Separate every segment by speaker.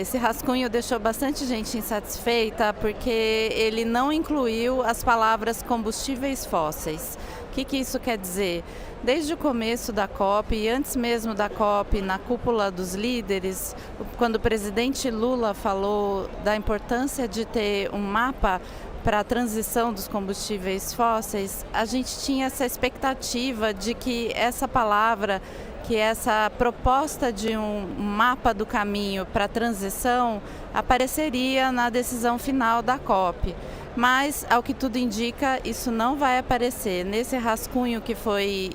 Speaker 1: Esse rascunho deixou bastante gente insatisfeita porque ele não incluiu as palavras combustíveis fósseis. O que isso quer dizer? Desde o começo da COP e antes mesmo da COP, na cúpula dos líderes, quando o presidente Lula falou da importância de ter um mapa para a transição dos combustíveis fósseis, a gente tinha essa expectativa de que essa palavra, que essa proposta de um mapa do caminho para a transição apareceria na decisão final da COP. Mas, ao que tudo indica, isso não vai aparecer. Nesse rascunho que foi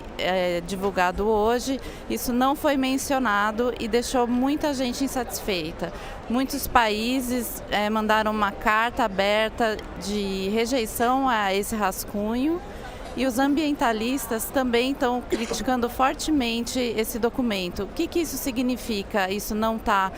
Speaker 1: divulgado hoje, isso não foi mencionado e deixou muita gente insatisfeita. Muitos países mandaram uma carta aberta de rejeição a esse rascunho. E os ambientalistas também estão criticando fortemente esse documento. O que isso significa, isso não está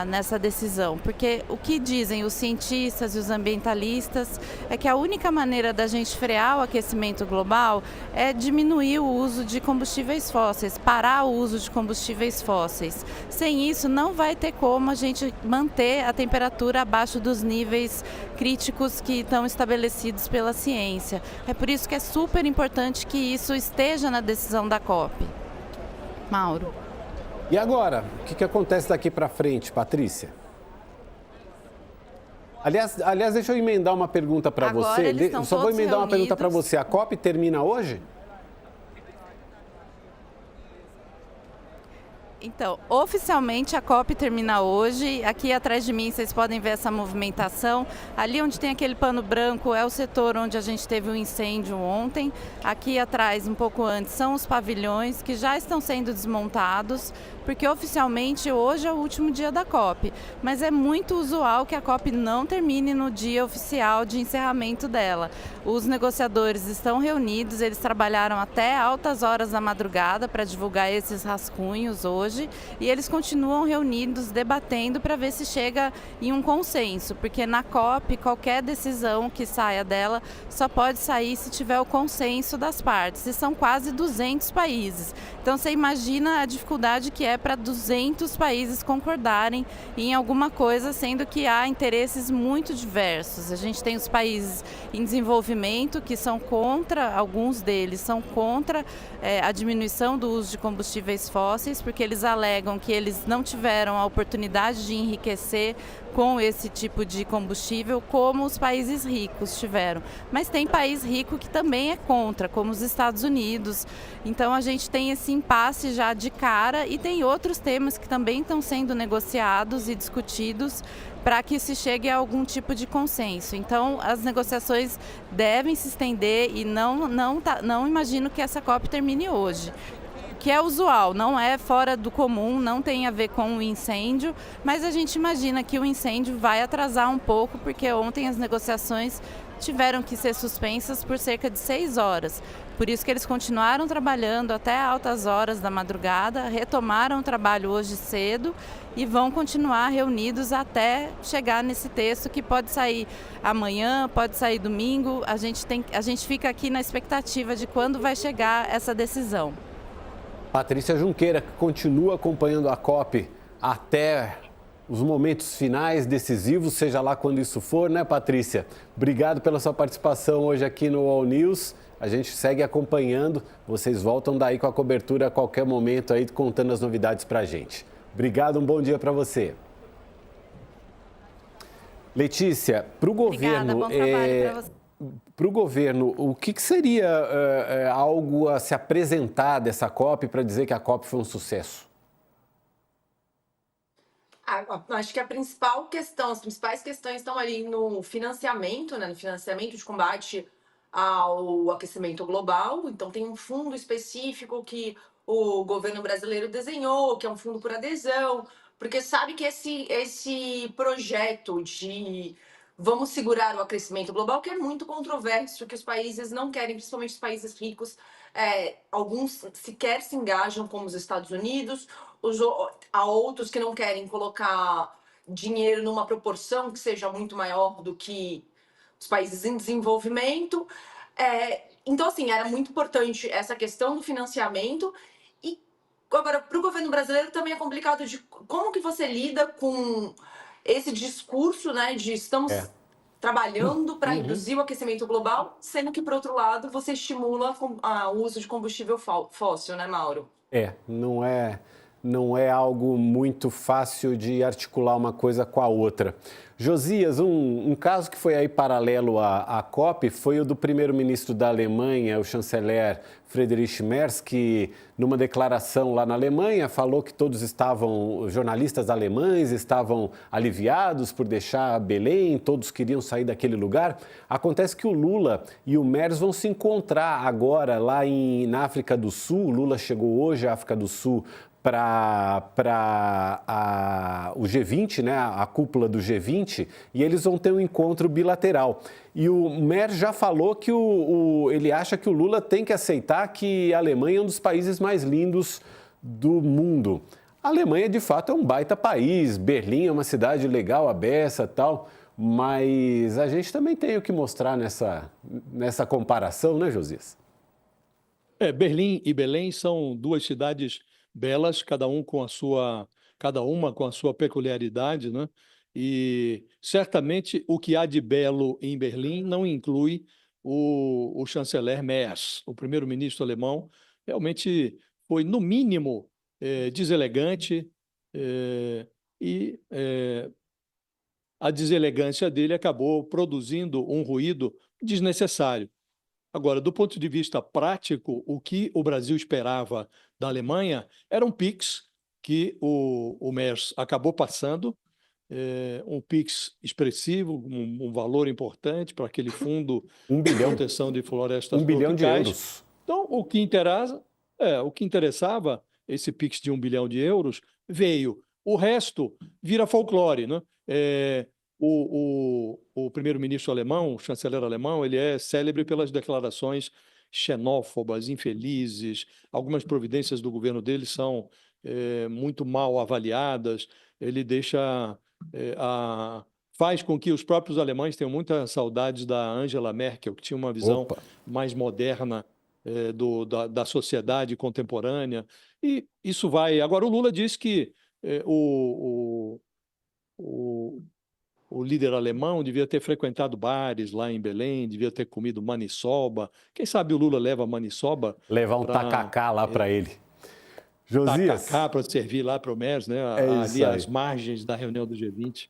Speaker 1: nessa decisão? Porque o que dizem os cientistas e os ambientalistas é que a única maneira da gente frear o aquecimento global é diminuir o uso de combustíveis fósseis, parar o uso de combustíveis fósseis. Sem isso, não vai ter como a gente manter a temperatura abaixo dos níveis críticos que estão estabelecidos pela ciência. É por isso que é super importante que isso esteja na decisão da COP. Mauro.
Speaker 2: E agora, o que acontece daqui para frente, Patrícia? Aliás, deixa eu emendar uma pergunta para você. Eu só vou emendar uma pergunta para você. A COP termina hoje?
Speaker 1: Então, oficialmente a COP termina hoje. Aqui atrás de mim vocês podem ver essa movimentação. Ali onde tem aquele pano branco é o setor onde a gente teve um incêndio ontem. Aqui atrás, um pouco antes, são os pavilhões que já estão sendo desmontados, porque oficialmente hoje é o último dia da COP. Mas é muito usual que a COP não termine no dia oficial de encerramento dela. Os negociadores estão reunidos, eles trabalharam até altas horas da madrugada para divulgar esses rascunhos hoje. E eles continuam reunidos, debatendo para ver se chega em um consenso, porque na COP qualquer decisão que saia dela só pode sair se tiver o consenso das partes, e são quase 200 países. Então você imagina a dificuldade que é para 200 países concordarem em alguma coisa, sendo que há interesses muito diversos. A gente tem os países em desenvolvimento que são contra, alguns deles são contra a diminuição do uso de combustíveis fósseis, porque eles alegam que eles não tiveram a oportunidade de enriquecer com esse tipo de combustível como os países ricos tiveram. Mas tem país rico que também é contra, como os Estados Unidos. Então a gente tem esse impasse já de cara, e tem outros temas que também estão sendo negociados e discutidos para que se chegue a algum tipo de consenso. Então, as negociações devem se estender e não imagino que essa COP termine hoje. Que é usual, não é fora do comum, não tem a ver com o incêndio, mas a gente imagina que o incêndio vai atrasar um pouco, porque ontem as negociações tiveram que ser suspensas por cerca de 6 horas. Por isso que eles continuaram trabalhando até altas horas da madrugada, retomaram o trabalho hoje cedo e vão continuar reunidos até chegar nesse texto, que pode sair amanhã, pode sair domingo. A gente fica aqui na expectativa de quando vai chegar essa decisão.
Speaker 2: Patrícia Junqueira, que continua acompanhando a COP até os momentos finais decisivos, seja lá quando isso for, né, Patrícia? Obrigado pela sua participação hoje aqui no All News. A gente segue acompanhando. Vocês voltam daí com a cobertura a qualquer momento aí, contando as novidades pra gente. Obrigado, um bom dia para você. Letícia, para o governo...
Speaker 1: Obrigada, bom trabalho para você.
Speaker 2: Para o governo, o que seria algo a se apresentar dessa COP para dizer que a COP foi um sucesso?
Speaker 3: Acho que a principal questão, as principais questões estão ali no financiamento, né? No financiamento de combate ao aquecimento global. Então, tem um fundo específico que o governo brasileiro desenhou, que é um fundo por adesão, porque sabe que esse projeto de vamos segurar o aquecimento global, que é muito controverso, que os países não querem, principalmente os países ricos, alguns sequer se engajam, como os Estados Unidos, há outros que não querem colocar dinheiro numa proporção que seja muito maior do que os países em desenvolvimento. Então, assim, era muito importante essa questão do financiamento. E Agora, para o governo brasileiro também é complicado de como que você lida com esse discurso, né, de
Speaker 2: É.
Speaker 3: estamos trabalhando para
Speaker 2: Uhum.
Speaker 3: reduzir o aquecimento global, sendo que, por outro lado, você estimula o uso de combustível fóssil, né, Mauro?
Speaker 2: Não é algo muito fácil de articular uma coisa com a outra. Josias, um caso que foi aí paralelo à COP foi o do primeiro-ministro da Alemanha, o chanceler Friedrich Merz, que numa declaração lá na Alemanha falou que todos estavam, jornalistas alemães estavam aliviados por deixar Belém, todos queriam sair daquele lugar. Acontece que o Lula e o Merz vão se encontrar agora lá na África do Sul. O Lula chegou hoje à África do Sul para o G20, né, a cúpula do G20, e eles vão ter um encontro bilateral. E o Merz já falou que ele acha que o Lula tem que aceitar que a Alemanha é um dos países mais lindos do mundo. A Alemanha, de fato, é um baita país, Berlim é uma cidade legal, a beça, tal, mas a gente também tem o que mostrar nessa comparação, né, Josias?
Speaker 4: Berlim e Belém são duas cidades belas, cada uma com a sua peculiaridade, né? E certamente o que há de belo em Berlim não inclui o chanceler Merz, o primeiro-ministro alemão. Realmente foi, no mínimo, deselegante, e a deselegância dele acabou produzindo um ruído desnecessário. Agora, do ponto de vista prático, o que o Brasil esperava da Alemanha era um PIX que o Merz acabou passando, um PIX expressivo, um valor importante para aquele fundo
Speaker 2: Um
Speaker 4: de
Speaker 2: bilhão.
Speaker 4: proteção de florestas
Speaker 2: 1 bilhão de
Speaker 4: tropicais.
Speaker 2: euros.
Speaker 4: Então, o que interessava, esse PIX de 1 bilhão de euros, veio. O resto vira folclore, né? O primeiro-ministro alemão, o chanceler alemão, ele é célebre pelas declarações xenófobas, infelizes. Algumas providências do governo dele são muito mal avaliadas. Ele faz com que os próprios alemães tenham muitas saudades da Angela Merkel, que tinha uma visão
Speaker 2: Opa.
Speaker 4: mais moderna da sociedade contemporânea. E isso vai. Agora, o Lula disse que o líder alemão devia ter frequentado bares lá em Belém, devia ter comido maniçoba. Quem sabe o Lula leva maniçoba?
Speaker 2: Levar um tacacá lá para ele. Josias.
Speaker 4: Tacacá para servir lá para o Merz, né?
Speaker 2: É
Speaker 4: Ali
Speaker 2: isso aí.
Speaker 4: às margens da reunião do G20.